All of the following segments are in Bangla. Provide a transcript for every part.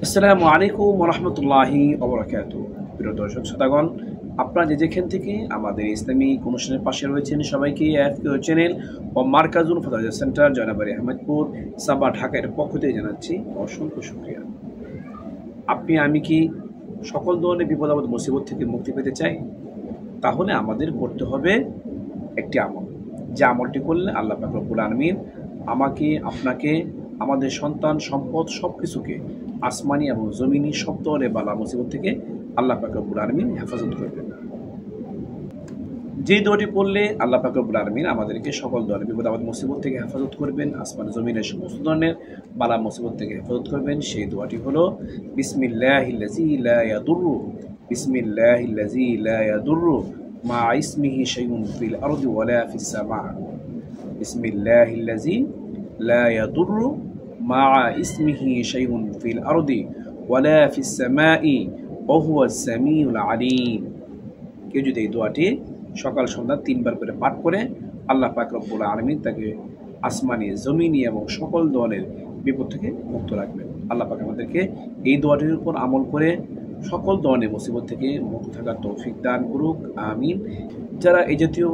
আসসালামু আলাইকুম ওয়া রাহমাতুল্লাহি ওয়া বারাকাতুহু। প্রিয় দর্শক শ্রোতাগণ, আপনারা যেখান থেকে আমাদের ইসলামিক অনুষ্ঠানের পাশে রয়েছেন সবাইকে এফকিউ চ্যানেল ও মার্কাজুল ফাদাইল সেন্টার জয়নাবাড়ি আহমেদপুর সাবা ঢাকার পক্ষ থেকে জানাচ্ছি অসংখ্য শুকরিয়া। আমি কি সকল ধরনের বিপদ আপদ মুসিবত থেকে মুক্তি পেতে চাই? তাহলে আমাদের করতে হবে একটি আমল, যে আমলটি করলে আল্লাহ পাক রব্বুল আলামিন আমাকে, আপনাকে, আমাদের সন্তান, সম্পদ সবকিছুকে আসমানি এবং জমিনি সব ধরনের বালা মুসিবত থেকে আল্লাহ পাক রব্বুল আলামিন হেফাজত করবেন। যে দোয়াটি পড়লে আল্লাহ পাক রব্বুল আলামিন আমাদেরকে সকল ধরনের বিপদ আপদ মুসিবত থেকে হেফাজত করবেন, আসমান জমিনের সমস্ত ধরনের বালা মুসিবত থেকে হেফাজত করবেন, সেই দোয়াটি হলো বিসমিল্লাহিল্লাযী লা ইয়াদুররু বিসমিল্লাহিল্লাযী লা ইয়াদুররু মা ইসমিহি শাইউন ফিল আরদি ওয়ালা ফিস সামা। বিসমিল্লাহিল্লাযী লা ইয়াদুররু মা ইসমিহি শাইউন ফিল আরদি ওয়ালা ফিস সামাই ওয়া হুয়াস সামিউল আলিম। কেউ যদি এই দোয়াটি সকাল সন্ধ্যা 3 বার করে পাঠ করে আল্লাহ পাক রব্বুল আলামিন তাকে আসমানি, জমিনি এবং সকল ধরনের বিপদ থেকে মুক্ত রাখবেন। আল্লাহ পাক আমাদেরকে এই দোয়াটির উপর আমল করে সকল ধরনের মুসিবত থেকে মুক্ত থাকার তৌফিক দান করুক, আমিন। যারা এই জাতীয়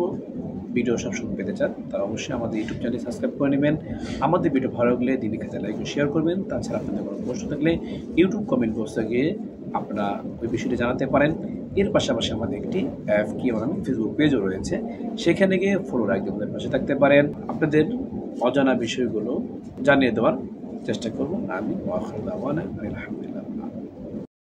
ভিডিও সবসময় পেতে চান তারা অবশ্যই আমাদের ইউটিউব চ্যানেল সাবস্ক্রাইব করে নেবেন। আমাদের ভিডিও ভালো লাগলে দিনের কাছে লাইক ও শেয়ার করবেন। তাছাড়া আপনাদের কোনো প্রশ্ন থাকলে ইউটিউব কমেন্ট বক্সে গিয়ে আপনারা ওই বিষয়টি জানাতে পারেন। এর পাশাপাশি আমাদের একটি এফকিউ এবং ফেসবুক পেজও রয়েছে, সেখানে গিয়ে ফলো রাখতে আমাদের পাশে থাকতে পারেন। আপনাদের অজানা বিষয়গুলো জানিয়ে দেওয়ার চেষ্টা করব। আমি ওয়া আখিরু দাওয়ানা আলহামদুলিল্লাহ।